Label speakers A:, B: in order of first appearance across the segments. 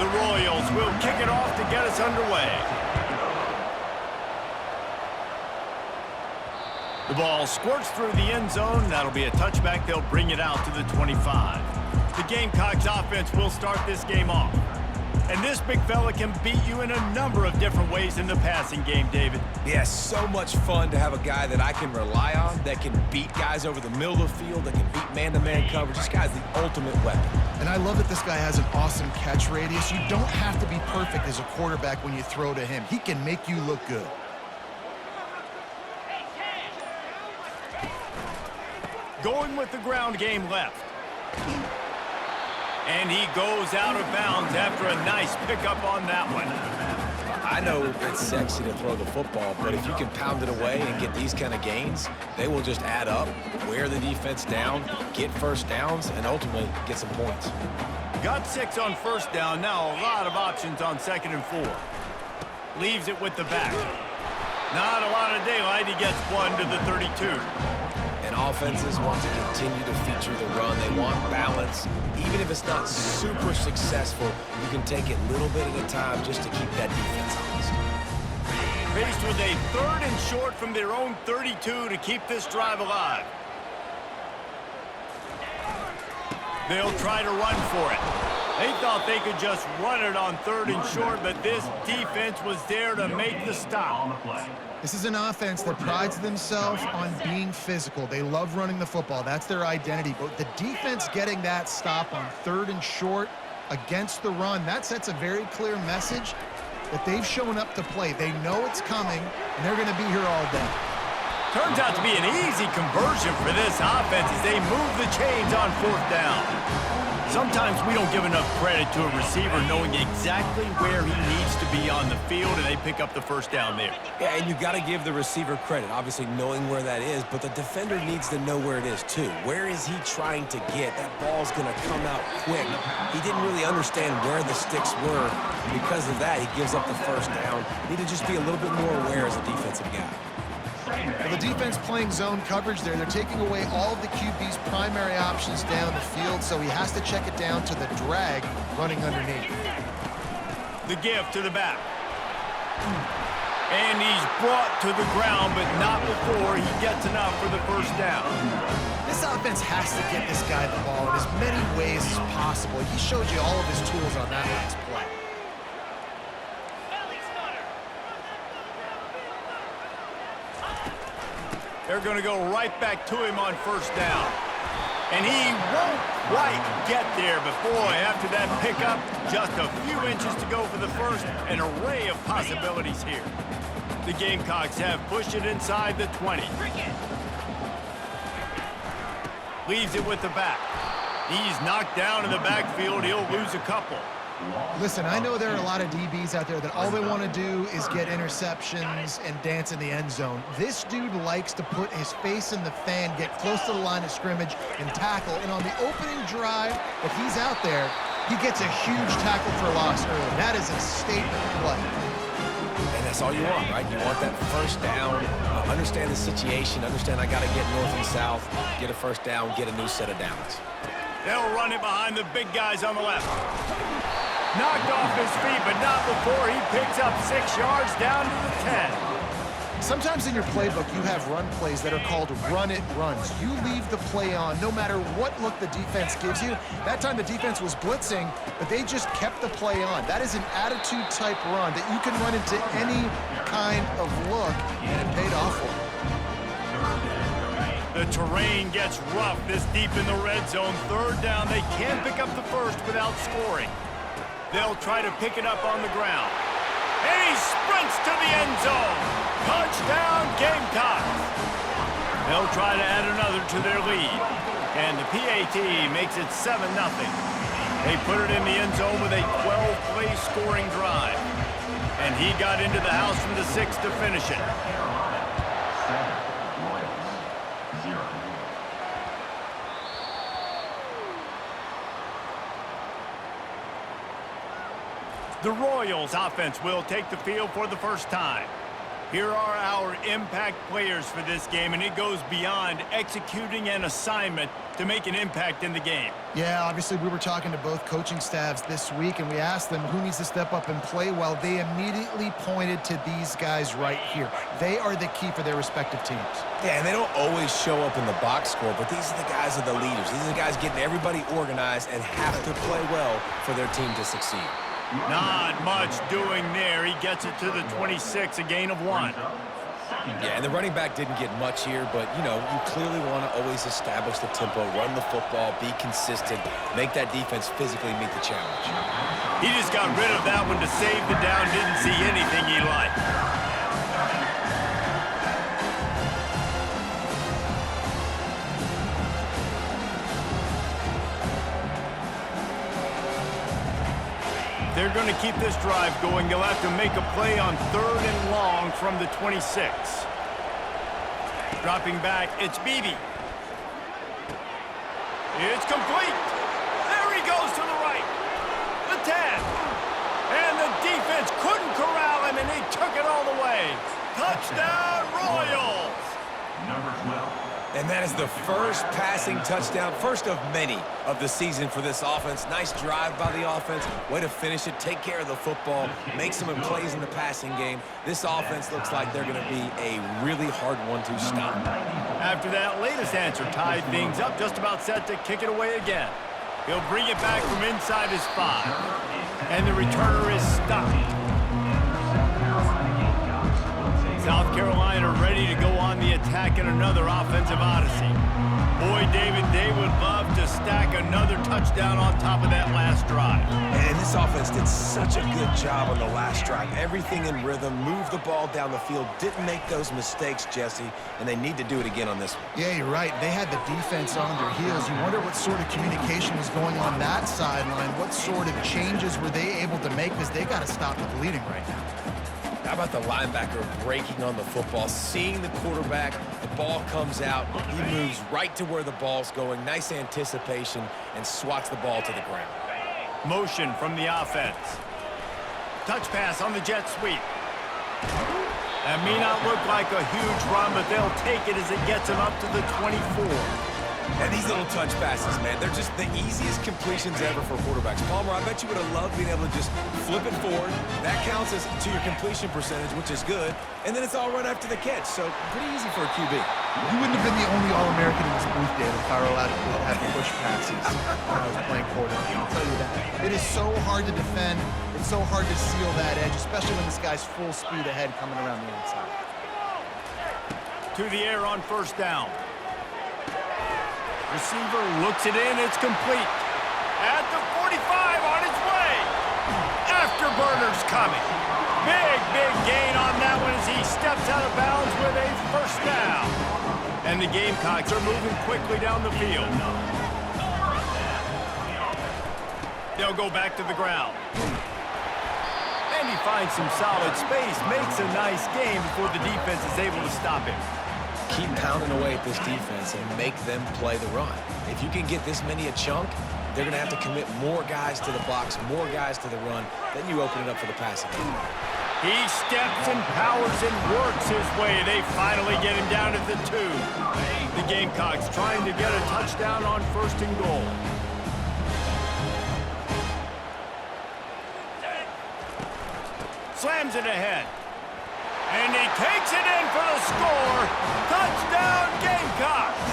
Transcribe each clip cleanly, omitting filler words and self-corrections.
A: The Royals will kick it off to get us underway. The ball squirts through the end zone. That'll be a touchback. They'll bring it out to the 25. The Gamecocks offense will start this game off. And this big fella can beat you in a number of different ways in the passing game, David.
B: Yeah, so much fun to have a guy that I can rely on, that can beat guys over the middle of the field, that can beat man-to-man coverage. This guy's the ultimate weapon.
C: And I love that this guy has an awesome catch radius. You don't have to be perfect as a quarterback when you throw to him. He can make you look good.
A: Going with the ground game left. And he goes out of bounds after a nice pickup on that one.
B: I know it's sexy to throw the football, but if you can pound it away and get these kind of gains, they will just add up, wear the defense down, get first downs, and ultimately get some points.
A: Got 6 on first down. Now a lot of options on 2nd and 4. Leaves it with the back. Not a lot of daylight. He gets 1 to the 32.
B: And offenses want to continue to feature the run. They want balance. Even if it's not super successful, you can take it little bit at a time just to keep that defense honest.
A: Faced with a 3rd and short from their own 32 to keep this drive alive. They'll try to run for it. They thought they could just run it on 3rd and short, but this defense was there to make the stop.
C: This is an offense that prides themselves on being physical. They love running the football. That's their identity. But the defense getting that stop on 3rd and short against the run, that sets a very clear message that they've shown up to play. They know it's coming, and they're going to be here all day.
A: Turns out to be an easy conversion for this offense as they move the chains on 4th down. Sometimes we don't give enough credit to a receiver knowing exactly where he needs to be on the field, and they pick up the 1st down there.
B: Yeah, and you got to give the receiver credit, obviously knowing where that is, but the defender needs to know where it is too. Where is he trying to get? That ball's going to come out quick. He didn't really understand where the sticks were. Because of that, he gives up the 1st down. Need to just be a little bit more aware as a defensive guy.
C: Well, the defense playing zone coverage there. They're taking away all of the QB's primary options down the field, so he has to check it down to the drag running underneath.
A: The give to the back. And he's brought to the ground, but not before he gets enough for the 1st down.
C: This offense has to get this guy the ball in as many ways as possible. He showed you all of his tools on that last play.
A: They're going to go right back to him on 1st down. And he won't quite get there, but boy, after that pickup, just a few inches to go for the 1st, an array of possibilities here. The Gamecocks have pushed it inside the 20. Leaves it with the back. He's knocked down in the backfield. He'll lose a couple.
C: Listen, I know there are a lot of DBs out there that all they want to do is get interceptions and dance in the end zone. This dude likes to put his face in the fan, get close to the line of scrimmage, and tackle. And on the opening drive that he's out there, he gets a huge tackle for loss early. That is a statement play.
B: And that's all you want, right? You want that 1st down, understand the situation, understand I got to get north and south, get a 1st down, get a new set of downs.
A: They'll run it behind the big guys on the left. Knocked off his feet, but not before he picks up 6 yards down to the 10.
C: Sometimes in your playbook, you have run plays that are called run-it runs. You leave the play on no matter what look the defense gives you. That time the defense was blitzing, but they just kept the play on. That is an attitude-type run that you can run into any kind of look, and it paid off for them.
A: The terrain gets rough this deep in the red zone. 3rd down, they can't pick up the 1st without scoring. They'll try to pick it up on the ground. And he sprints to the end zone. Touchdown, Gamecocks. They'll try to add another to their lead. And the PAT makes it 7-0. They put it in the end zone with a 12-play scoring drive. And he got into the house from the 6 to finish it. The Royals offense will take the field for the 1st time. Here are our impact players for this game, and it goes beyond executing an assignment to make an impact in the game.
C: Yeah, obviously we were talking to both coaching staffs this week, and we asked them who needs to step up and play well. They immediately pointed to these guys right here. They are the key for their respective teams.
B: Yeah, and they don't always show up in the box score, but these are the guys that are the leaders. These are the guys getting everybody organized and have to play well for their team to succeed.
A: Not much doing there. He gets it to the 26, a gain of 1.
B: Yeah, and the running back didn't get much here, but, you know, you clearly want to always establish the tempo, run the football, be consistent, make that defense physically meet the challenge.
A: He just got rid of that one to save the down, didn't see anything he liked. They're going to keep this drive going. They'll have to make a play on 3rd and long from the 26. Dropping back, it's Beebe. It's complete. There he goes to the right. The 10. And the defense couldn't corral him, and he took it all the way. Touchdown, Royals.
D: Number 12.
B: And that is the first passing touchdown, first of many of the season for this offense. Nice drive by the offense. Way to finish it, take care of the football, make some plays in the passing game. This offense looks like they're going to be a really hard one to stop.
A: After that latest answer tied things up, just about set to kick it away again. He'll bring it back from inside his 5. And the returner is stopped. South Carolina ready to go on the attack in another offensive odyssey. Boy, David, they would love to stack another touchdown on top of that last drive.
B: And this offense did such a good job on the last drive. Everything in rhythm, moved the ball down the field, didn't make those mistakes, Jesse, and they need to do it again on this one.
C: Yeah, you're right. They had the defense on their heels. You wonder what sort of communication was going on that sideline. What sort of changes were they able to make, because they got to stop the bleeding right now.
B: How about the linebacker breaking on the football, seeing the quarterback, the ball comes out, he moves right to where the ball's going, nice anticipation, and swats the ball to the ground.
A: Motion from the offense. Touch pass on the jet sweep. That may not look like a huge run, but they'll take it as it gets them up to the 24.
B: And these little touch passes, man, they're just the easiest completions ever for quarterbacks. Palmer, I bet you would have loved being able to just flip it forward. That counts as to your completion percentage, which is good. And then it's all right after the catch, so pretty easy for a QB.
C: You wouldn't have been the only All-American in this booth, David, if I were allowed to have push passes when I was playing quarterback. I'll tell you that. It is so hard to defend. It's so hard to seal that edge, especially when this guy's full speed ahead coming around the inside.
A: To the air on 1st down. Receiver looks it in, it's complete. At the 45 on its way. Afterburner's coming. Big gain on that one as he steps out of bounds with a 1st down. And the Gamecocks are moving quickly down the field. They'll go back to the ground. And he finds some solid space, makes a nice game before the defense is able to stop him.
B: Keep pounding away at this defense and make them play the run. If you can get this many a chunk, they're going to have to commit more guys to the box, more guys to the run. Then you open it up for the passing game.
A: He steps and powers and works his way. They finally get him down at the 2. The Gamecocks trying to get a touchdown on 1st and goal. Slams it ahead. And he takes it in for the score. Touchdown, Gamecocks!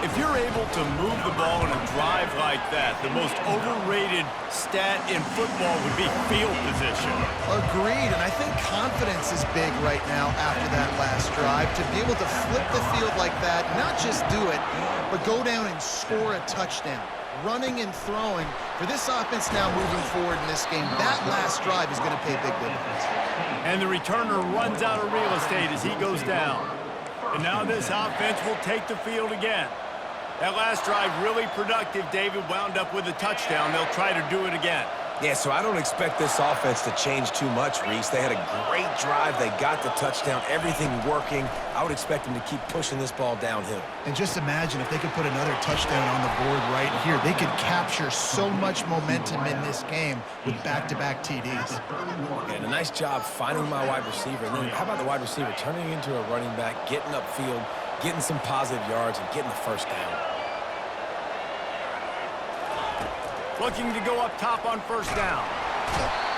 A: If you're able to move the ball in a drive like that, the most overrated stat in football would be field position.
C: Agreed, and I think confidence is big right now after that last drive. To be able to flip the field like that, not just do it, but go down and score a touchdown. Running and throwing. For this offense now moving forward in this game, that last drive is going to pay big dividends.
A: And the returner runs out of real estate as he goes down. And now this offense will take the field again. That last drive really productive. David wound up with a touchdown. They'll try to do it again.
B: Yeah, so I don't expect this offense to change too much, Reese. They had a great drive. They got the touchdown, everything working. I would expect them to keep pushing this ball downhill.
C: And just imagine if they could put another touchdown on the board right here. They could capture so much momentum in this game with back-to-back TDs.
B: And a nice job finding my wide receiver. And then how about the wide receiver turning into a running back, getting upfield, getting some positive yards and getting the first down.
A: Looking to go up top on first down.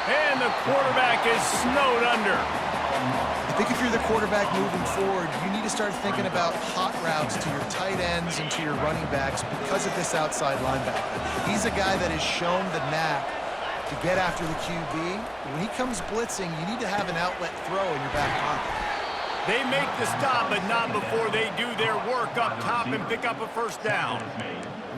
A: And the quarterback is snowed under.
C: I think if you're the quarterback moving forward, you need to start thinking about hot routes to your tight ends and to your running backs because of this outside linebacker. He's a guy that has shown the knack to get after the QB. When he comes blitzing, you need to have an outlet throw in your back pocket.
A: They make the stop, but not before they do their work up top and pick up a first down.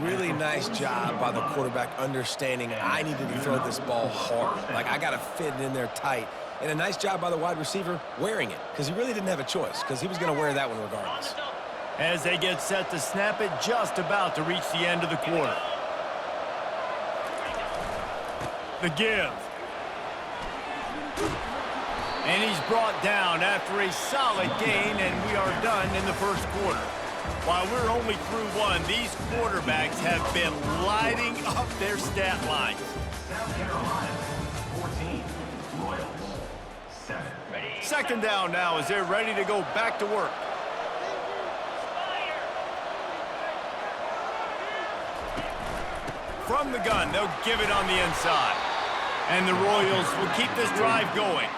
B: Really nice job by the quarterback understanding I needed to throw this ball hard. Like, I got to fit it in there tight. And a nice job by the wide receiver wearing it, because he really didn't have a choice, because he was going to wear that one regardless.
A: As they get set to snap it, just about to reach the end of the quarter. The give. And he's brought down after a solid gain, and we are done in the first quarter. While we're only through one, these quarterbacks have been lighting up their stat lines.
D: South Carolina, 14. Royals, 7.
A: Second down now as they're ready to go back to work. From the gun, they'll give it on the inside. And the Royals will keep this drive going.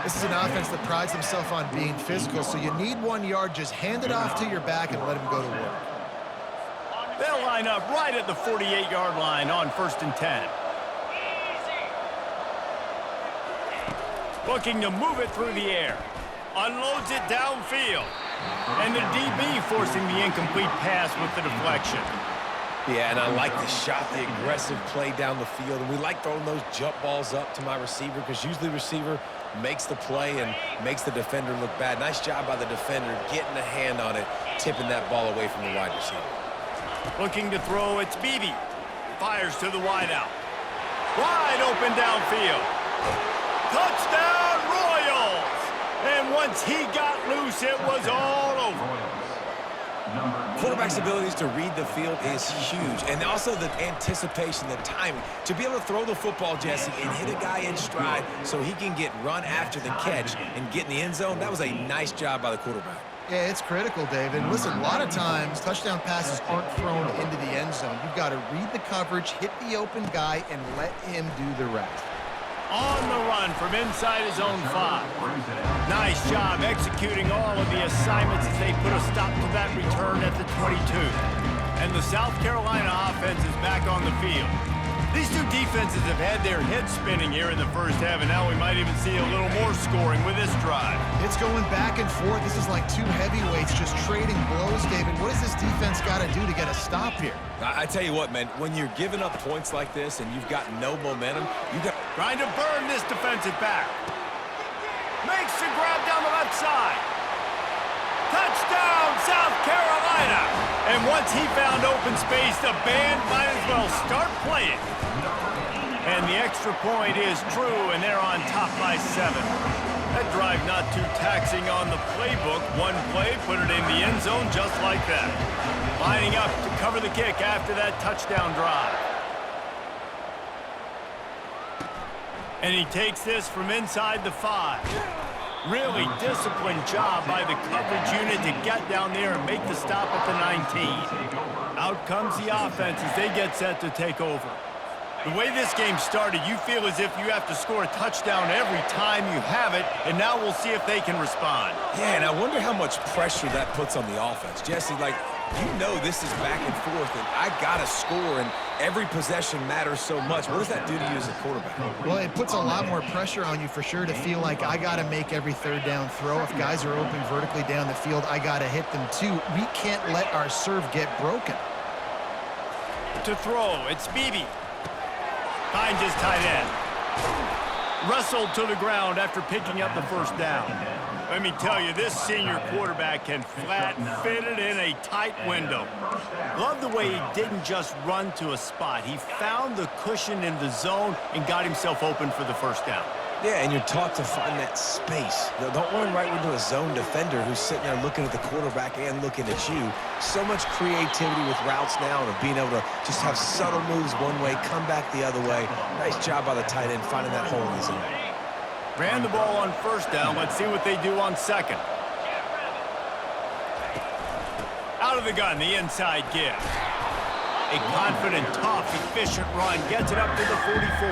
C: This is an offense that prides themselves on being physical, so you need 1 yard, just hand it off to your back and let him go to work.
A: They'll line up right at the 48-yard line on 1st and 10. Looking to move it through the air. Unloads it downfield. And the DB forcing the incomplete pass with the deflection.
B: Yeah, and I like the shot, the aggressive play down the field. And we like throwing those jump balls up to my receiver, because usually the receiver makes the play and makes the defender look bad. Nice job by the defender getting a hand on it, tipping that ball away from the wide receiver.
A: Looking to throw, it's Beebe. Fires to the wideout. Wide open downfield. Touchdown, Royals! And once he got loose, it was all over.
B: Quarterback's abilities to read the field is huge, and also the anticipation, the timing. To be able to throw the football, Jesse, and hit a guy in stride so he can get run after the catch and get in the end zone, that was a nice job by the quarterback.
C: Yeah, it's critical, David. And listen, a lot of times, touchdown passes aren't thrown into the end zone. You've got to read the coverage, hit the open guy, and let him do the rest.
A: On the run from inside his own 5. Nice job executing all of the assignments as they put a stop to that return at the 22. And the South Carolina offense is back on the field. These two defenses have had their heads spinning here in the first half, and now we might even see a little more scoring with this drive.
C: It's going back and forth. This is like two heavyweights just trading blows, David. What does this defense got to do to get a stop here?
B: I tell you what, man, when you're giving up points like this and you've got no momentum, you got
A: trying to burn this defensive back. Makes the grab down the left side. Touchdown, South Carolina! And once he found open space, the band might as well start playing. And the extra point is true, and they're on top by 7. That drive not too taxing on the playbook. One play, put it in the end zone just like that. Lining up to cover the kick after that touchdown drive. And he takes this from inside the 5. Really disciplined job by the coverage unit to get down there and make the stop at the 19. Out comes the offense as they get set to take over. The way this game started, you feel as if you have to score a touchdown every time you have it, and now we'll see if they can respond.
B: Yeah, and I wonder how much pressure that puts on the offense. Jesse, like, you know this is back and forth, and I got to score, and every possession matters so much. What does that do to you as a quarterback?
C: Well, it puts a lot more pressure on you for sure to feel like I got to make every third down throw. If guys are open vertically down the field, I got to hit them too. We can't let our serve get broken.
A: To throw, it's Beebe. Finds his tight end. Wrestled to the ground after picking up the first down. Let me tell you, this senior quarterback can flat fit it in a tight window. Love the way he didn't just run to a spot. He found the cushion in the zone and got himself open for the first down.
B: Yeah, and you're taught to find that space. Don't run right into a zone defender who's sitting there looking at the quarterback and looking at you. So much creativity with routes now and being able to just have subtle moves one way, come back the other way. Nice job by the tight end finding that hole in the zone.
A: Ran the ball on first down. Let's see what they do on second. Out of the gun, the inside give. A confident, tough, efficient run gets it up to the 44.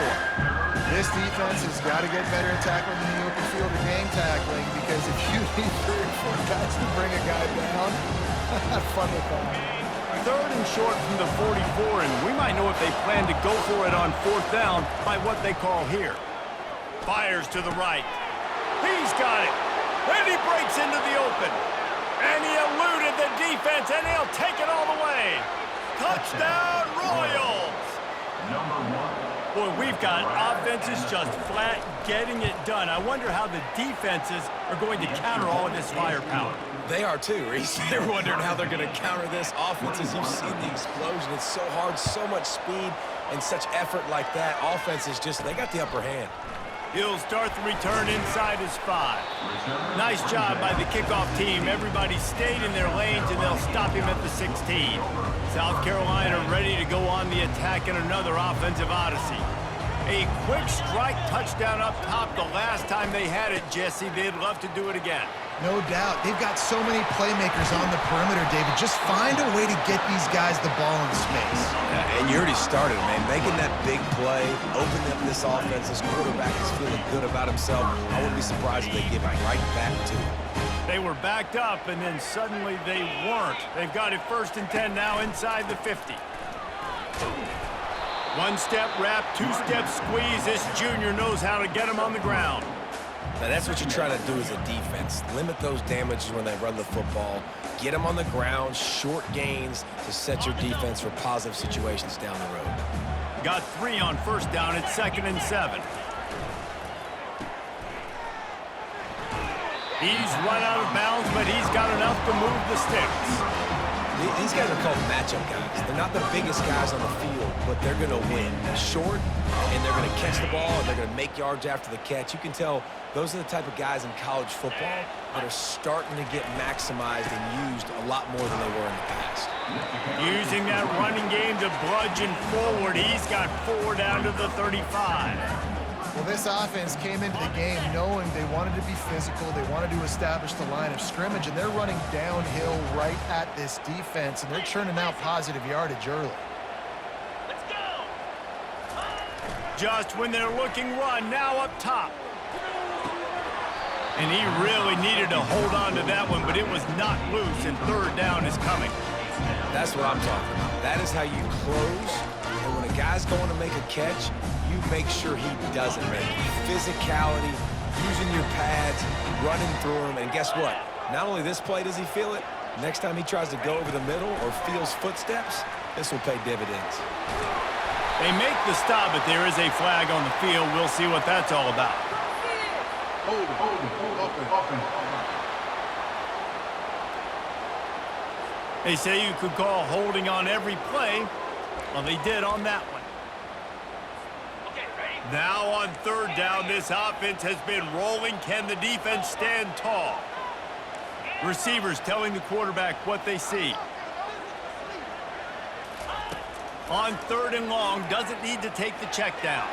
C: This defense has got to get better at tackling in the open field or game tackling, because if you need 3 or 4 guys to bring a guy down, have fun with that.
A: Third and short from the 44, and we might know if they plan to go for it on 4th down by what they call here. Fires to the right. He's got it. And he breaks into the open. And he eluded the defense, and he'll take it all the way. Touchdown, Royals!
D: Number 1.
A: Boy, we've got offenses just flat getting it done. I wonder how the defenses are going to counter all of this firepower.
B: They are too, Reese. They're wondering how they're going to counter this offense. As you've seen the explosion, it's so hard, so much speed, and such effort like that. Offense is just, they got the upper hand.
A: He'll start the return inside his 5. Nice job by the kickoff team. Everybody stayed in their lanes, and they'll stop him at the 16. South Carolina ready to go on the attack in another offensive odyssey. A quick strike touchdown up top the last time they had it, Jesse. They'd love to do it again.
C: No doubt. They've got so many playmakers on the perimeter, David. Just find a way to get these guys the ball in space.
B: And you already started, man. Making that big play, opening up this offense. This quarterback is feeling good about himself. I wouldn't be surprised if they give it right back to him.
A: They were backed up, and then suddenly they weren't. They've got it 1st and 10 now inside the 50. 1-step wrap, 2-step squeeze. This junior knows how to get him on the ground.
B: Now, that's what you try to do as a defense. Limit those damages when they run the football. Get them on the ground, short gains to set your defense for positive situations down the road.
A: Got 3 on 1st down. It's 2nd and 7. He's run out of bounds, but he's got enough to move the sticks.
B: These guys are called matchup guys. They're not the biggest guys on the field, but they're going to win. Short, and they're going to catch the ball, and they're going to make yards after the catch. You can tell those are the type of guys in college football that are starting to get maximized and used a lot more than they were in the past.
A: Using that running game to bludgeon forward. He's got 4 down to the 35.
C: Well, this offense came into the game knowing they wanted to be physical, they wanted to establish the line of scrimmage, and they're running downhill right at this defense, and they're churning out positive yardage early.
A: Let's go! Just when they're looking run, now up top. And he really needed to hold on to that one, but it was not loose, and 3rd down is coming.
B: That's what I'm talking about. That is how you close, and when a guy's going to make a catch, you make sure he doesn't make it. Physicality, using your pads, running through them, and guess what? Not only this play does he feel it, next time he tries to go over the middle or feels footsteps, this will pay dividends.
A: They make the stop, but there is a flag on the field. We'll see what that's all about.
D: Hold open.
A: They say you could call holding on every play. Well, they did on that one. Now on 3rd down, this offense has been rolling. Can the defense stand tall? Receivers telling the quarterback what they see. On 3rd and long, doesn't need to take the check down.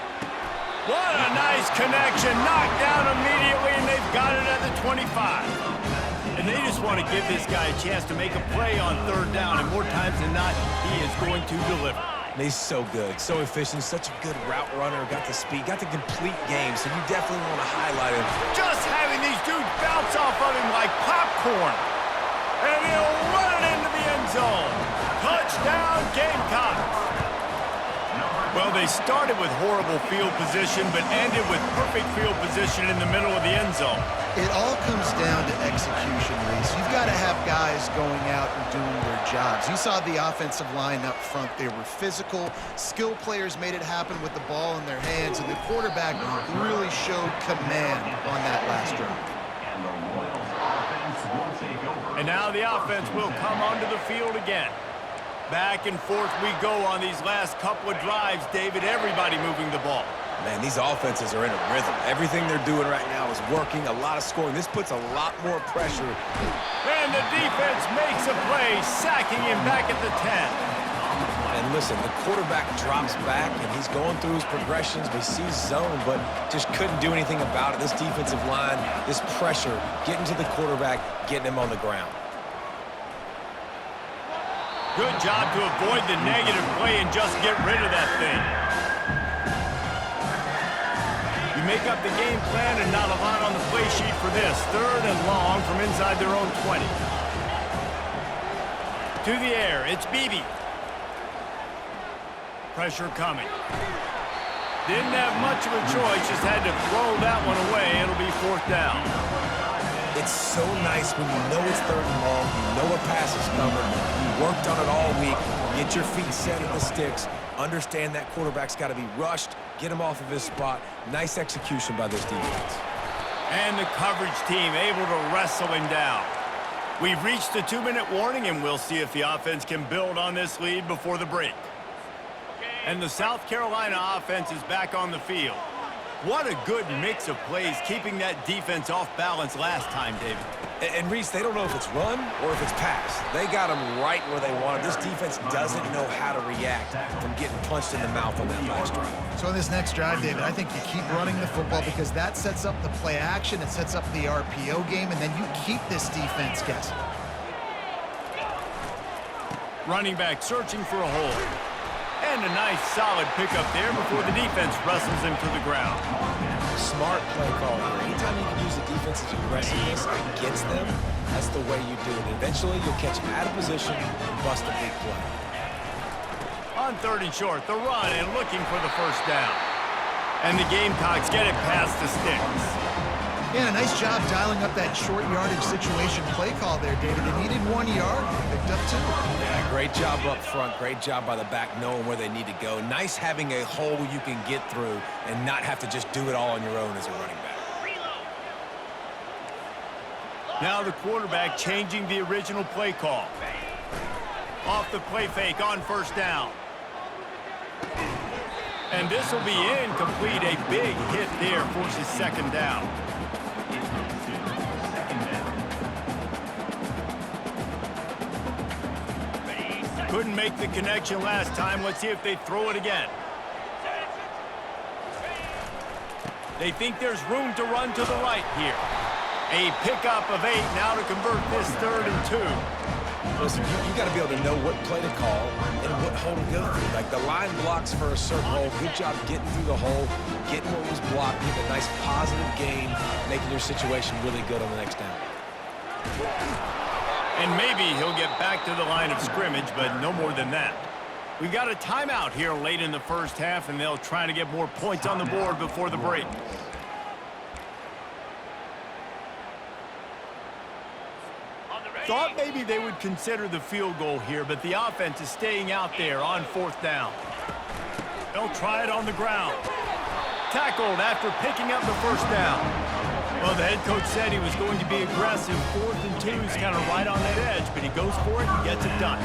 A: What a nice connection. Knocked down immediately, and they've got it at the 25. And they just want to give this guy a chance to make a play on 3rd down, and more times than not, he is going to deliver.
B: He's so good, so efficient, such a good route runner, got the speed, got the complete game, so you definitely want to highlight him.
A: Just having these dudes bounce off of him like popcorn. And he'll run it into the end zone. Touchdown, Gamecocks. Well, they started with horrible field position, but ended with perfect field position in the middle of the end zone.
C: It all comes down to execution, Reese. You've got to have guys going out and doing their jobs. You saw the offensive line up front. They were physical. Skill players made it happen with the ball in their hands, and the quarterback really showed command on that last drive.
A: And now the offense will come onto the field again. Back and forth we go on these last couple of drives, David. Everybody moving the ball.
B: Man, these offenses are in a rhythm. Everything they're doing right now is working, a lot of scoring. This puts a lot more pressure.
A: And the defense makes a play, sacking him back at the 10.
B: And listen, the quarterback drops back, and he's going through his progressions. We see zone, but just couldn't do anything about it. This defensive line, this pressure, getting to the quarterback, getting him on the ground.
A: Good job to avoid the negative play and just get rid of that thing. You make up the game plan and not a lot on the play sheet for this. 3rd and long from inside their own 20. To the air, it's Beebe. Pressure coming. Didn't have much of a choice, just had to throw that one away. It'll be 4th down.
B: It's so nice when you know it's 3rd and long, you know a pass is coming, you worked on it all week, get your feet set at the sticks, understand that quarterback's got to be rushed, get him off of his spot. Nice execution by this defense.
A: And the coverage team able to wrestle him down. We've reached the 2-minute warning, and we'll see if the offense can build on this lead before the break. And the South Carolina offense is back on the field. What a good mix of plays, keeping that defense off balance last time, David.
B: And Reese, they don't know if it's run or if it's pass. They got them right where they want them. This defense doesn't know how to react from getting punched in the mouth on that last drive.
C: So in this next drive, David, I think you keep running the football because that sets up the play action, it sets up the RPO game, and then you keep this defense guessing.
A: Running back searching for a hole. And a nice solid pickup there before the defense wrestles him to the ground.
B: Smart play call here. Anytime you can use the defense's aggressiveness against them, that's the way you do it. Eventually, you'll catch them out of position and bust a big play.
A: On 3rd and short, the run and looking for the 1st down. And the Gamecocks get it past the sticks.
C: Yeah, nice job dialing up that short yardage situation play call there, David. They needed 1 yard, they picked up 2.
B: Yeah, great job up front. Great job by the back knowing where they need to go. Nice having a hole you can get through and not have to just do it all on your own as a running back.
A: Now the quarterback changing the original play call. Off the play fake on 1st down. And this will be incomplete. A big hit there forces 2nd down. Couldn't make the connection last time. Let's see if they throw it again. They think there's room to run to the right here. A pickup of 8 now to convert this 3rd and 2.
B: Listen, you got to be able to know what play to call and what hole to go through. Like the line blocks for a certain hole. Good job getting through the hole, getting what was blocked, getting a nice positive gain, making your situation really good on the next down.
A: And maybe he'll get back to the line of scrimmage, but no more than that. We've got a timeout here late in the 1st half, and they'll try to get more points on the board before the break. Thought maybe they would consider the field goal here, but the offense is staying out there on 4th down. They'll try it on the ground. Tackled after picking up the 1st down. Well, the head coach said he was going to be aggressive. 4th and 2 is kind of right on that edge, but he goes for it and gets it done.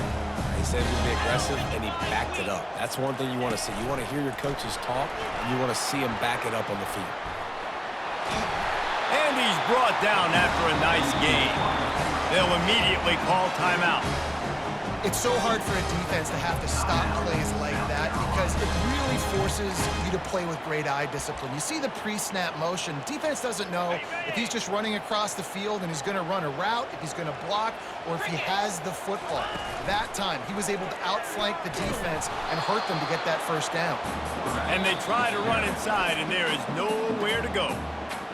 B: He said he would be aggressive, and he backed it up. That's one thing you want to see. You want to hear your coaches talk, and you want to see them back it up on the field.
A: And he's brought down after a nice gain. They'll immediately call timeout.
C: It's so hard for a defense to have to stop plays like that because it really forces you to play with great eye discipline. You see the pre-snap motion. Defense doesn't know if he's just running across the field and he's going to run a route, if he's going to block, or if he has the football. That time, he was able to outflank the defense and hurt them to get that 1st down.
A: And they try to run inside, and there is nowhere to go.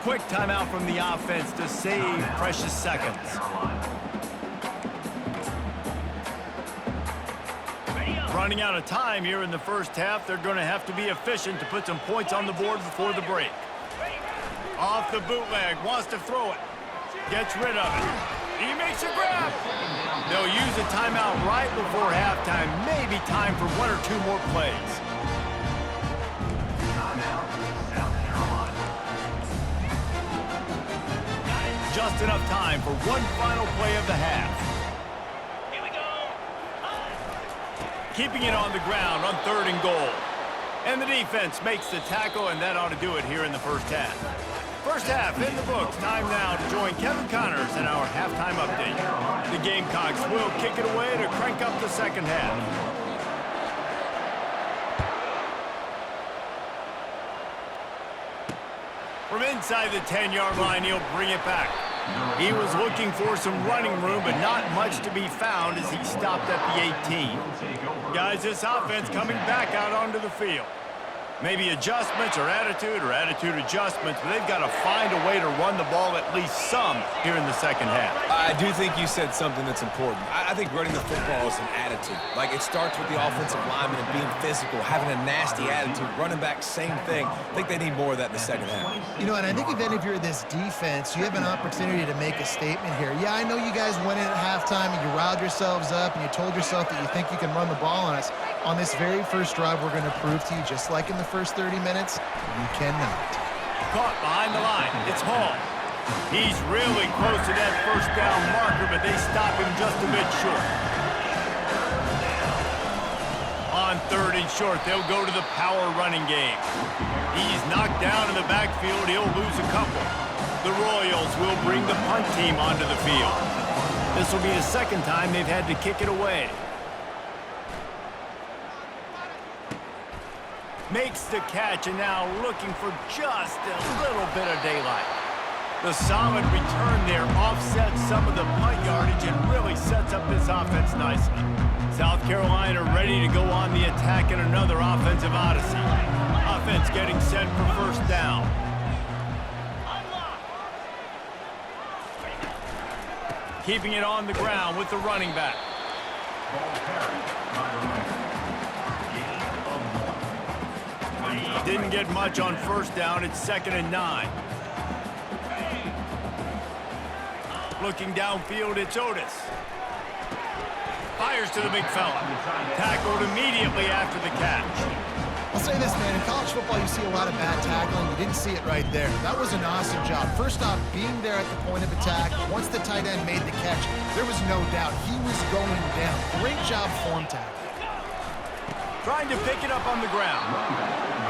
A: Quick timeout from the offense to save precious seconds. Running out of time here in the 1st half. They're going to have to be efficient to put some points on the board before the break. Off the bootleg, wants to throw it. Gets rid of it. He makes a grab. They'll use a timeout right before halftime. Maybe time for 1 or 2 more plays. Just enough time for one final play of the half. Keeping it on the ground on 3rd and goal. And the defense makes the tackle, and that ought to do it here in the 1st half. 1st half in the books. Time now to join Kevin Connors in our halftime update. The Gamecocks will kick it away to crank up the 2nd half. From inside the 10-yard line, he'll bring it back. He was looking for some running room, but not much to be found as he stopped at the 18. Guys, this offense coming back out onto the field. Maybe adjustments or attitude adjustments, but they've got to find a way to run the ball at least some here in the second half.
B: I do think you said something that's important. I think running the football is an attitude. Like, it starts with the offensive lineman and being physical, having a nasty attitude. Running back, same thing. I think they need more of that in the second half.
C: You know, and I think if you're this defense, you have an opportunity to make a statement here. Yeah, I know you guys went in at halftime and you riled yourselves up and you told yourself that you think you can run the ball on us. On this very first drive, we're going to prove to you, just like in the first 30 minutes, you cannot.
A: Caught behind the line. It's Hall. He's really close to that first down marker, but they stop him just a bit short. On 3rd and short, they'll go to the power running game. He's knocked down in the backfield. He'll lose a couple. The Royals will bring the punt team onto the field. This will be the second time they've had to kick it away. Makes the catch, and now looking for just a little bit of daylight. The solid return there offsets some of the punt yardage and really sets up this offense nicely. South Carolina ready to go on the attack in another offensive odyssey. Offense getting set for first down. Keeping it on the ground with the running back. Didn't get much on first down. It's 2nd and 9. Looking downfield, it's Otis. Fires to the big fella. Tackled immediately after the catch.
C: I'll say this, man. In college football, you see a lot of bad tackling. You didn't see it right there. That was an awesome job. First off, being there at the point of attack. Once the tight end made the catch, there was no doubt he was going down. Great job form tackling.
A: Trying to pick it up on the ground.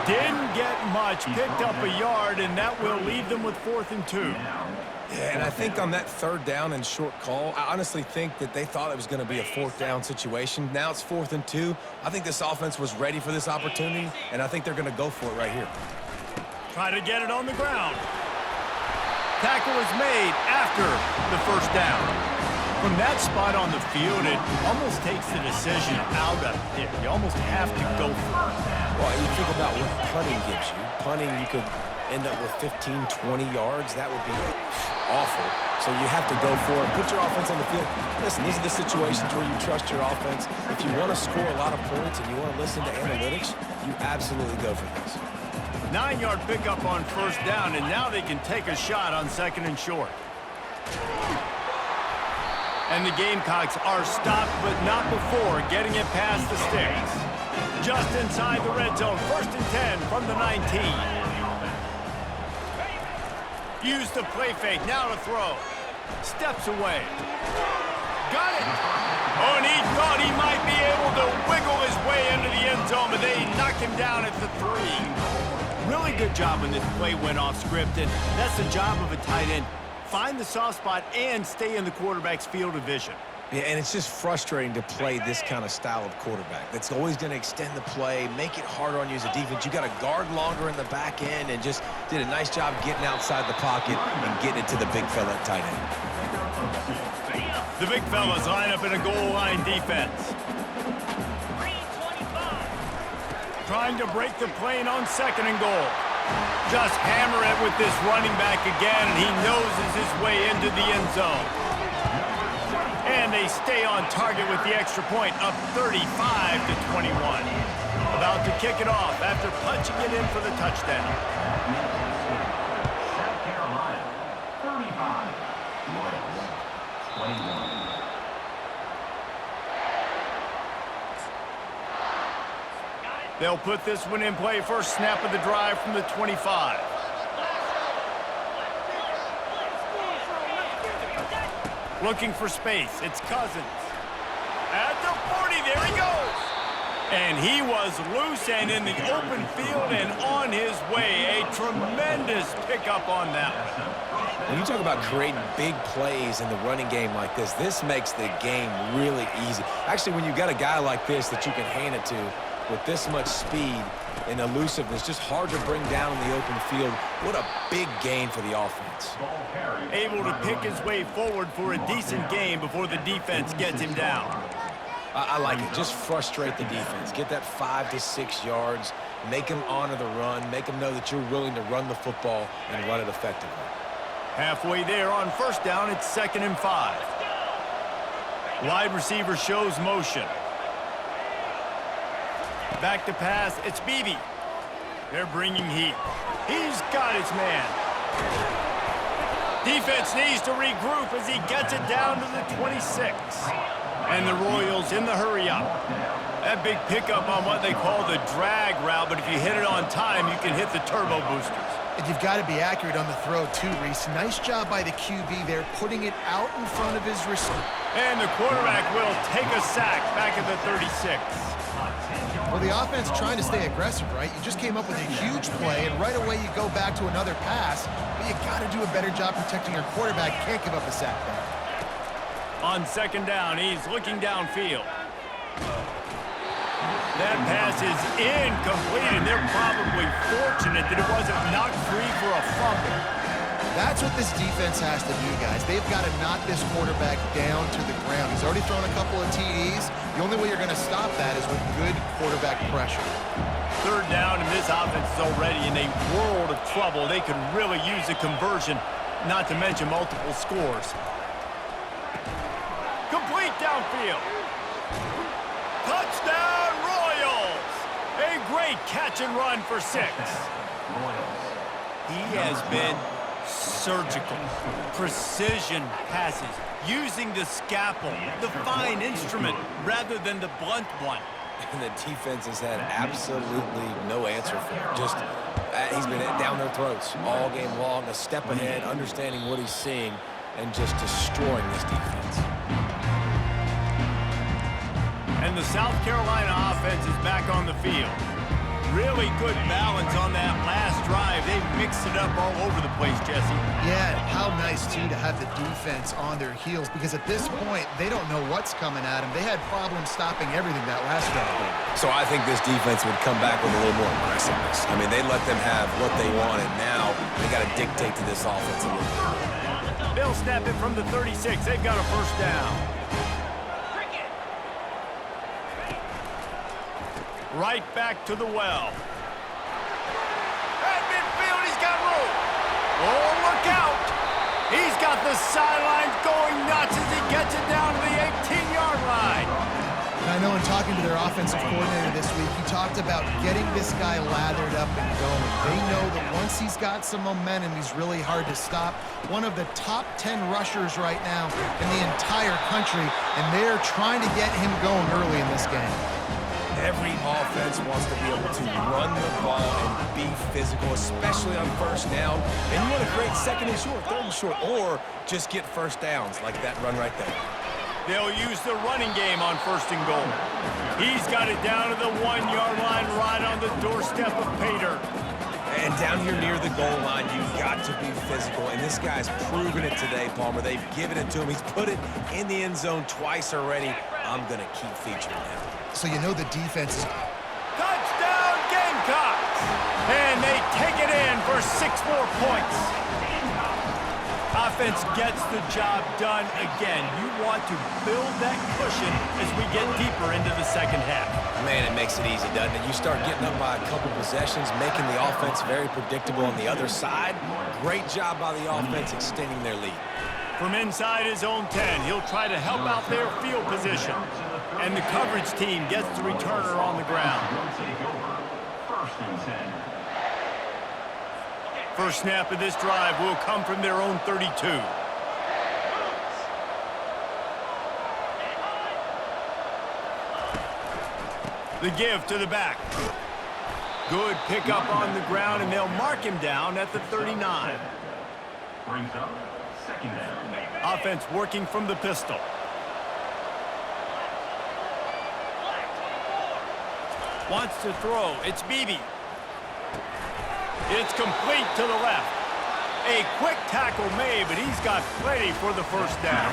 A: Didn't get much. Picked up a yard, and that will leave them with 4th and 2.
B: Yeah, and I think on that 3rd down and short call, I honestly think that they thought it was going to be a 4th down situation. Now it's 4th and 2. I think this offense was ready for this opportunity, and I think they're going to go for it right here.
A: Try to get it on the ground. Tackle is made after the first down. From that spot on the field, it almost takes the decision out of it. You almost have to go for it.
B: Well, you think about what punting gives you. Punting, you could end up with 15, 20 yards. That would be awful. So you have to go for it. Put your offense on the field. Listen, these are the situations where you trust your offense. If you want to score a lot of points and you want to listen to analytics, you absolutely go for this.
A: 9-yard pickup on first down, and now they can take a shot on 2nd and short. And the Gamecocks are stopped, but not before getting it past the sticks. Just inside the red zone, 1st and 10 from the 19. Use the play fake, now to throw. Steps away. Got it! Oh, and he thought he might be able to wiggle his way into the end zone, but they knock him down at the 3. Really good job when this play went off script, and that's the job of a tight end. Find the soft spot and stay in the quarterback's field of vision.
B: Yeah, and it's just frustrating to play this kind of style of quarterback. That's always going to extend the play, make it harder on you as a defense. You got to guard longer in the back end, and just did a nice job getting outside the pocket and getting it to the big fella at tight end.
A: The big fellas line up in a goal line defense. Trying to break the plane on 2nd and goal. Just hammer it with this running back again, and he noses his way into the end zone. And they stay on target with the extra point, up 35-21. About to kick it off after punching it in for the touchdown.
D: South Carolina, 35. Royals, 21.
A: They'll put this one in play. First snap of the drive from the 25. Looking for space. It's Cousins. At the 40, there he goes. And he was loose and in the open field and on his way. A tremendous pickup on that one.
B: When you talk about creating big plays in the running game like this makes the game really easy. Actually, when you got a guy like this that you can hand it to with this much speed, and elusiveness, just hard to bring down in the open field. What a big gain for the offense.
A: Able to pick his way forward for a decent game before the defense gets him down.
B: I like it. Just frustrate the defense. Get that 5 to 6 yards. Make them honor the run. Make them know that you're willing to run the football and run it effectively.
A: Halfway there on first down, it's 2nd and 5. Wide receiver shows motion. Back to pass, it's Beebe. They're bringing heat. He's got his man. Defense needs to regroup as he gets it down to the 26. And the Royals in the hurry-up. That big pickup on what they call the drag route, but if you hit it on time, you can hit the turbo boosters.
C: And you've got to be accurate on the throw, too, Reese. Nice job by the QB there, putting it out in front of his receiver.
A: And the quarterback will take a sack back at the 36.
C: Well, the offense trying to stay aggressive, right? You just came up with a huge play, and right away you go back to another pass, but you got to do a better job protecting your quarterback. You can't give up a sack there.
A: On 2nd down, he's looking downfield. That pass is incomplete, and they're probably fortunate that it wasn't knocked free for a fumble.
C: That's what this defense has to do, guys. They've got to knock this quarterback down to the ground. He's already thrown a couple of TDs. The only way you're going to stop that is with good quarterback pressure.
A: 3rd down, and this offense is already in a world of trouble. They could really use a conversion, not to mention multiple scores. Complete downfield. Touchdown, Royals! A great catch and run for 6. He has been surgical. Precision passes, using the scalpel, the fine instrument, rather than the blunt one.
B: And the defense has had absolutely no answer for it. Just, he's been down their throats all game long, a step ahead, understanding what he's seeing, and just destroying this defense.
A: And the South Carolina offense is back on the field. Really good balance on that last drive. They mixed it up all over the place, Jesse.
C: Yeah, how nice, too, to have the defense on their heels, because at this point, they don't know what's coming at them. They had problems stopping everything that last drive.
B: So I think this defense would come back with a little more aggressiveness. I mean, they let them have what they wanted. Now they got to dictate to this offense a little bit more.
A: They'll snap it from the 36. They've got a first down. Right back to the well. At midfield, he's got room. Oh, look out. He's got the sidelines going nuts as he gets it down to the 18-yard line.
C: And I know in talking to their offensive coordinator this week, he talked about getting this guy lathered up and going. They know that once he's got some momentum, he's really hard to stop. One of the top 10 rushers right now in the entire country, and they're trying to get him going early in this game.
B: Every offense wants to be able to run the ball and be physical, especially on first down. And you want to create 2nd and short, 3rd and short, or just get first downs like that run right there.
A: They'll use the running game on 1st and goal. He's got it down to the 1-yard line right on the doorstep of Pater.
B: And down here near the goal line, you've got to be physical. And this guy's proven it today, Palmer. They've given it to him. He's put it in the end zone twice already. I'm going to keep featuring him.
C: So you know the defense is...
A: Touchdown, Gamecocks! And they take it in for 6 more points. Offense gets the job done again. You want to build that cushion as we get deeper into the 2nd half.
B: Man, it makes it easy, doesn't it? You start getting up by a couple possessions, making the offense very predictable on the other side. Great job by the offense extending their lead.
A: From inside his own 10, he'll try to help out their field position. And the coverage team gets the returner on the ground. First snap of this drive will come from their own 32. The give to the back. Good pickup on the ground, and they'll mark him down at the 39.
D: Brings up 2nd down.
A: Offense working from the pistol. Wants to throw. It's Beebe. It's complete to the left. A quick tackle made, but he's got plenty for the first down.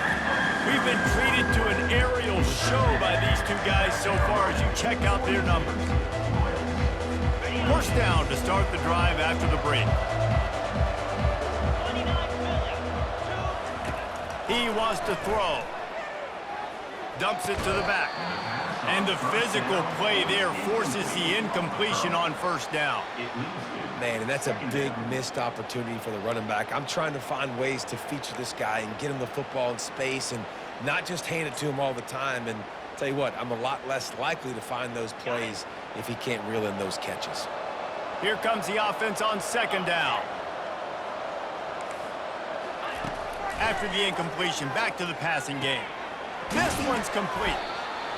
A: We've been treated to an aerial show by these two guys so far as you check out their numbers. First down to start the drive after the break. He wants to throw. Dumps it to the back. And the physical play there forces the incompletion on first down.
B: Man, and that's a big missed opportunity for the running back. I'm trying to find ways to feature this guy and get him the football in space and not just hand it to him all the time. And tell you what, I'm a lot less likely to find those plays if he can't reel in those catches.
A: Here comes the offense on second down. After the incompletion, back to the passing game. This one's complete.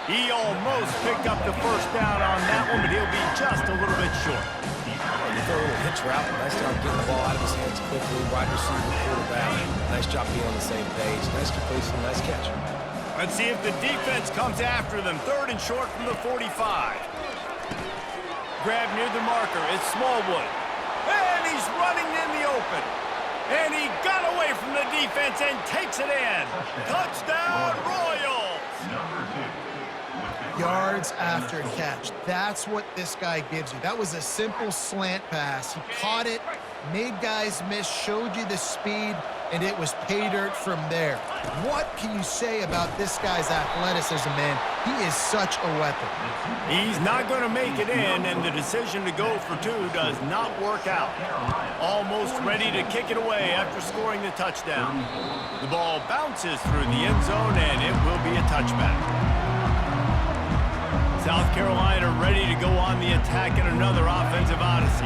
A: He almost picked up the first down on that one, but he'll be just a little bit short.
B: You throw a little hitch route. Nice job getting the ball out of his hands quickly. Wide receiver, quarterback. Nice job being on the same page. Nice completion, nice catch.
A: Let's see if the defense comes after them. Third and short from the 45. Grab near the marker. It's Smallwood. And he's running in the open. And he got away from the defense and takes it in. Touchdown, Royals!
C: Yards after catch. That's what this guy gives you. That was a simple slant pass. He caught it, made guys miss, showed you the speed, and it was pay dirt from there. What can you say about this guy's athleticism, man? He is such a weapon.
A: He's not going to make it in, and the decision to go for two does not work out. Almost ready to kick it away after scoring the touchdown. The ball bounces through the end zone, and it will be a touchback. South Carolina ready to go on the attack in another offensive odyssey.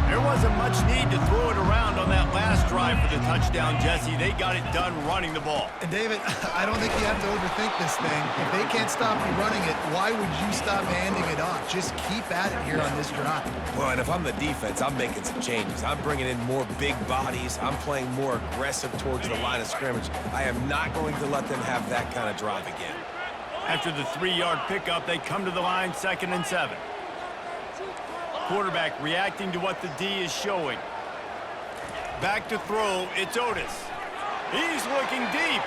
A: There wasn't much need to throw it around on that last drive for the touchdown, Jesse. They got it done running the ball.
C: And David, I don't think you have to overthink this thing. If they can't stop you running it, why would you stop handing it off? Just keep at it here on this drive.
B: Well, and if I'm the defense, I'm making some changes. I'm bringing in more big bodies. I'm playing more aggressive towards the line of scrimmage. I am not going to let them have that kind of drive again.
A: After the 3-yard pickup, they come to the line, 2nd and 7. Quarterback reacting to what the D is showing. Back to throw, it's Otis. He's looking deep.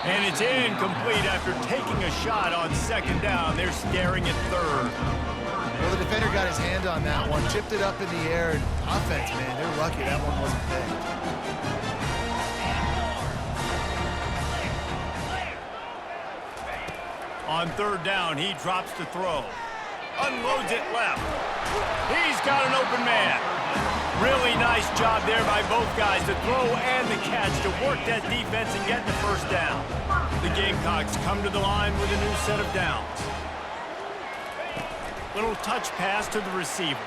A: And it's incomplete after taking a shot on 2nd down. They're staring at 3rd.
C: Well, the defender got his hand on that one, tipped it up in the air. And offense, man, they're lucky that one wasn't picked.
A: On 3rd down, he drops to throw. Unloads it left. He's got an open man. Really nice job there by both guys, the throw and the catch, to work that defense and get the first down. The Gamecocks come to the line with a new set of downs. Little touch pass to the receiver.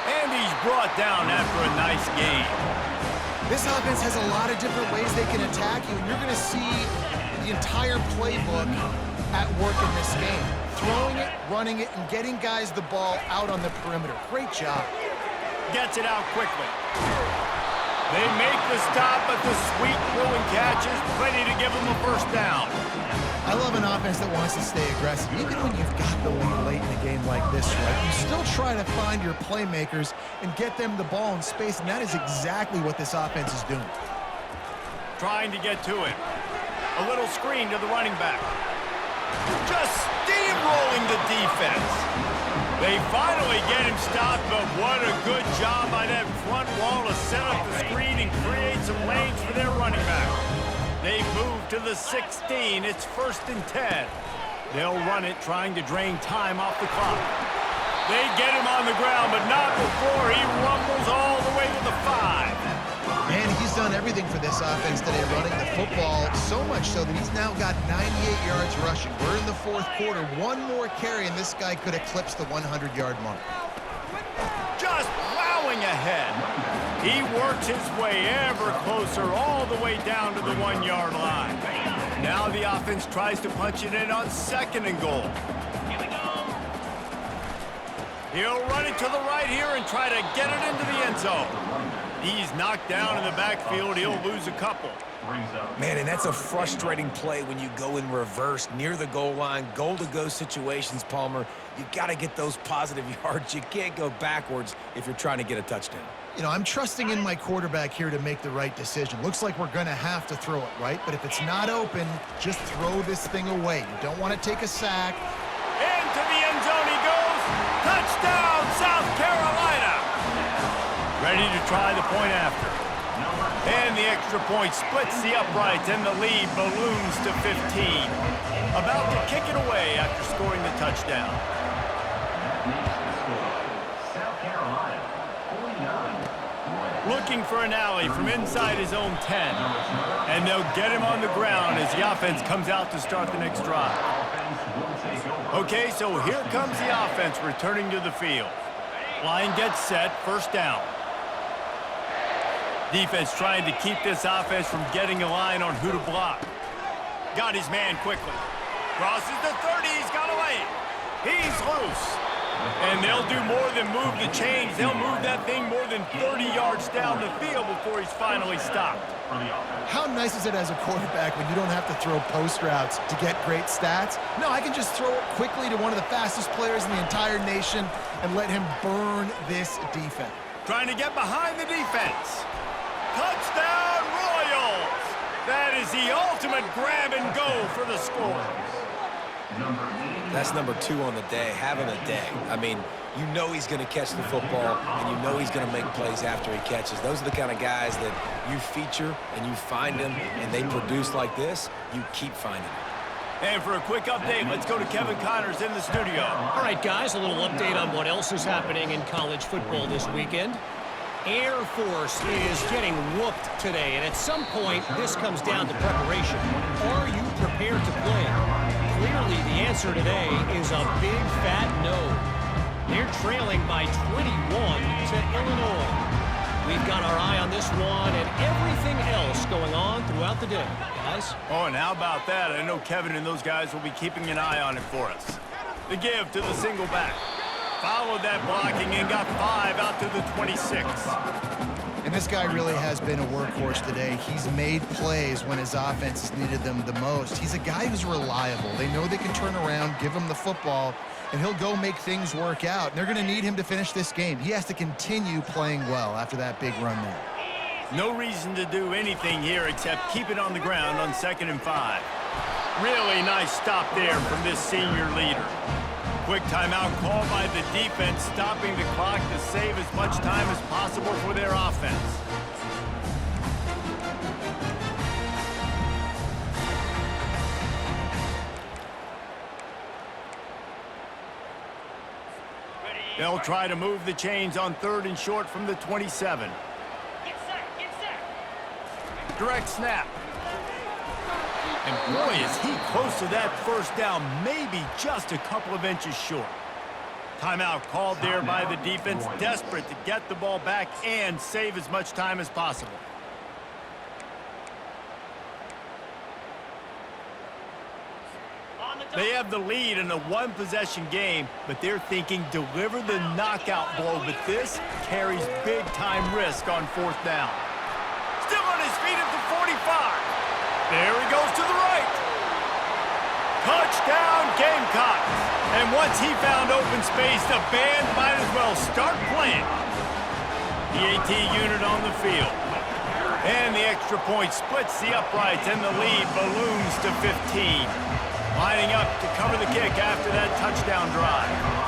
A: And he's brought down after a nice gain.
C: This offense has a lot of different ways they can attack you, and you're going to see the entire playbook at work in this game. Throwing it, running it, and getting guys the ball out on the perimeter. Great job.
A: Gets it out quickly. They make the stop, but the sweet throwing catch is plenty to give them a first down.
C: I love an offense that wants to stay aggressive. Even when you've got the lead late in a game like this, right, you still try to find your playmakers and get them the ball in space, and that is exactly what this offense is doing.
A: Trying to get to it. A little screen to the running back. Just steamrolling the defense. They finally get him stopped, but what a good job by that front wall to set up the screen and create some lanes for their running back. They move to the 16. It's 1st and 10. They'll run it, trying to drain time off the clock. They get him on the ground, but not before he rumbles all the way to the 5.
C: Man, he's done everything for this offense today, running the football, so much so that he's now got 98 yards rushing. We're in the 4th quarter. One more carry, and this guy could eclipse the 100-yard mark.
A: Just plowing ahead. He works his way ever closer all the way down to the 1-yard line. Now the offense tries to punch it in on 2nd and goal. He'll run it to the right here and try to get it into the end zone. He's knocked down in the backfield. He'll lose a couple.
B: Man, and that's a frustrating play when you go in reverse near the goal line, goal-to-go situations, Palmer. You got to get those positive yards. You can't go backwards if you're trying to get a touchdown.
C: You know, I'm trusting in my quarterback here to make the right decision. Looks like we're going to have to throw it, right? But if it's not open, just throw this thing away. You don't want to take a sack.
A: Into the end zone he goes. Touchdown, South Carolina! Ready to try the point after. And the extra point splits the uprights, and the lead balloons to 15. About to kick it away after scoring the touchdown.
D: South Carolina, 49.
A: Looking for an alley from inside his own 10. And they'll get him on the ground as the offense comes out to start the next drive. Okay, so here comes the offense returning to the field. Line gets set, first down. Defense trying to keep this offense from getting a line on who to block. Got his man quickly. Crosses the 30, he's got away. He's loose. And they'll do more than move the chains. They'll move that thing more than 30 yards down the field before he's finally stopped.
C: How nice is it as a quarterback when you don't have to throw post routes to get great stats? No, I can just throw it quickly to one of the fastest players in the entire nation and let him burn this defense.
A: Trying to get behind the defense. Touchdown, Royals! That is the ultimate grab and go for the score.
B: That's number 2 on the day, having a day. I mean, you know he's going to catch the football, and you know he's going to make plays after he catches. Those are the kind of guys that you feature and you find them, and they produce like this, you keep finding them.
A: And for a quick update, let's go to Kevin Connors in the studio.
E: All right, guys, a little update on what else is happening in college football this weekend. Air Force is getting whooped today, and at some point, this comes down to preparation. Are you prepared to play? Clearly, the answer today is a big, fat no. They're trailing by 21 to Illinois. We've got our eye on this one and everything else going on throughout the day, guys.
A: Oh, and how about that? I know Kevin and those guys will be keeping an eye on it for us. The give to the single back. Followed that blocking and got 5 out to the 26.
C: And this guy really has been a workhorse today. He's made plays when his offense has needed them the most. He's a guy who's reliable. They know they can turn around, give him the football, and he'll go make things work out. And they're going to need him to finish this game. He has to continue playing well after that big run there.
A: No reason to do anything here except keep it on the ground on 2nd and 5. Really nice stop there from this senior leader. Quick timeout call by the defense, stopping the clock to save as much time as possible for their offense. They'll try to move the chains on 3rd and short from the 27. Direct snap. And boy, is he close to that first down, maybe just a couple of inches short. Timeout called there by the defense, desperate to get the ball back and save as much time as possible. They have the lead in a one-possession game, but they're thinking deliver the knockout blow, but this carries big-time risk on 4th down. Still on his feet at the 45. There he goes to the right. Touchdown, Gamecocks. And once he found open space, the band might as well start playing. The AT unit on the field. And the extra point splits the uprights, and the lead balloons to 15. Lining up to cover the kick after that touchdown drive.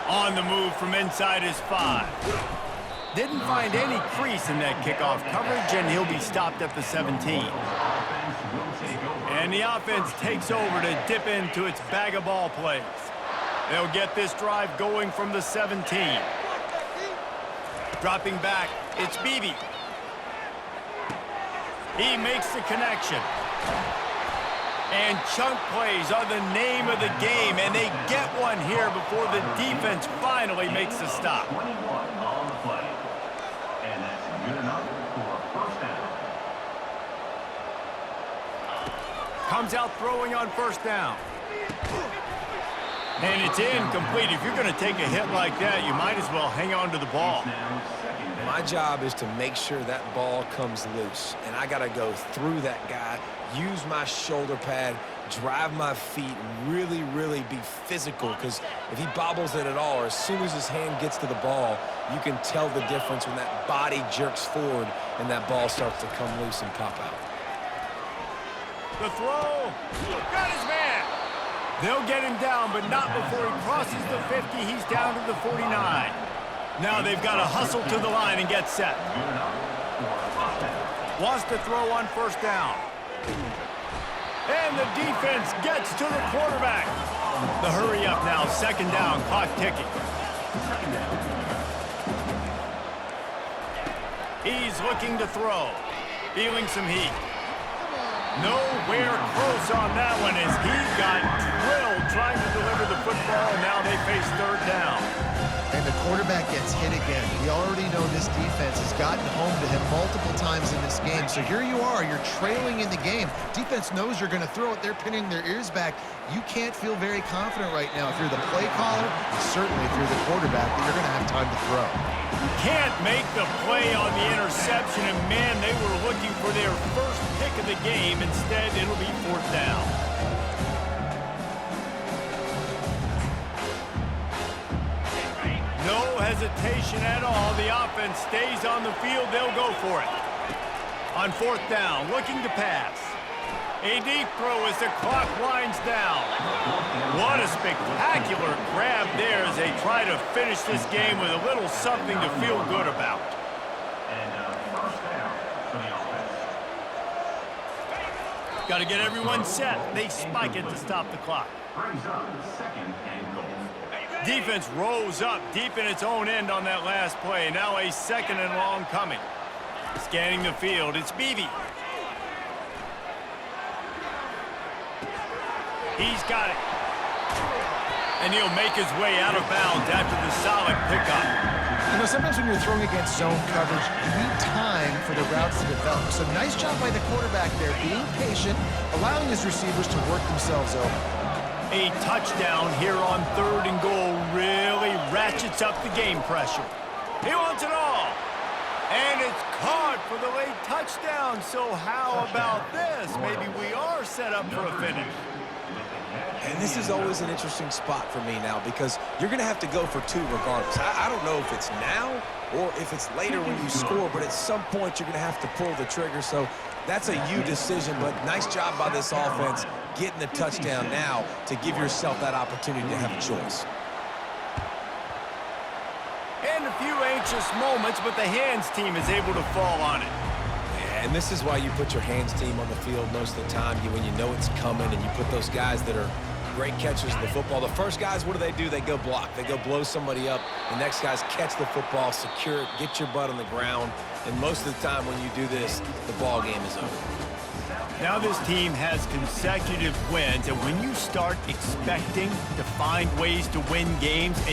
A: On the move from inside his 5. Didn't find any crease in that kickoff coverage, and he'll be stopped at the 17. And the offense takes over to dip into its bag of ball plays. They'll get this drive going from the 17. Dropping back, it's Beebe. He makes the connection. And chunk plays are the name of the game, and they get one here before the defense finally makes the stop.
D: 21 on the play. And that's good enough for a 1st down.
A: Comes out throwing on 1st down. And it's incomplete. If you're going to take a hit like that, you might as well hang on to the ball.
B: My job is to make sure that ball comes loose, and I got to go through that guy, use my shoulder pad, drive my feet, and really be physical, because if he bobbles it at all, or as soon as his hand gets to the ball, you can tell the difference when that body jerks forward and that ball starts to come loose and pop out.
A: The throw. Got his man. They'll get him down, but not before he crosses the 50. He's down to the 49. Now they've got to hustle to the line and get set. Wants to throw on first down. And the defense gets to the quarterback. The hurry up now, second down, clock ticking. He's looking to throw. Feeling some heat. Nowhere close on that one as he got drilled trying to deliver the football, and now they face third down.
C: And the quarterback gets hit again. We already know this defense has gotten home to him multiple times in this game. So here you are, you're trailing in the game. Defense knows you're going to throw it. They're pinning their ears back. You can't feel very confident right now if you're the play caller, and certainly if you're the quarterback, that you're going to have time to throw.
A: Can't make the play on the interception, and man, they were looking for their first pick of the game. Instead, it'll be fourth down. No hesitation at all. The offense stays on the field. They'll go for it. On fourth down, looking to pass. A deep throw as the clock winds down. What a spectacular grab there as they try to finish this game with a little something to feel good about.
D: First down for the offense.
A: Got to get everyone set. They spike it to stop the clock.
D: Brings up second and goal.
A: Defense rose up deep in its own end on that last play. Now a second and long coming. Scanning the field, it's Beebe. He's got it. And he'll make his way out of bounds after the solid pickup.
C: You know, sometimes when you're throwing against zone coverage, you need time for the routes to develop. So nice job by the quarterback there, being patient, allowing his receivers to work themselves over.
A: A touchdown here on third and goal really ratchets up the game pressure. He wants it all. And it's caught for the late touchdown. So how about this? Maybe we are set up for a finish.
B: And this is always an interesting spot for me now because you're going to have to go for two regardless. I don't know if it's now or if it's later when you score, but at some point you're going to have to pull the trigger. So that's a you decision, but nice job by this offense getting the touchdown now to give yourself that opportunity to have a choice.
A: And a few anxious moments, but the hands team is able to fall on it.
B: And this is why you put your hands team on the field most of the time when you know it's coming, and you put those guys that are great catchers of the football. The first guys, what do? They go block. They go blow somebody up. The next guys catch the football, secure it, get your butt on the ground. And most of the time when you do this, the ball game is over.
A: Now this team has consecutive wins, and when you start expecting to find ways to win games and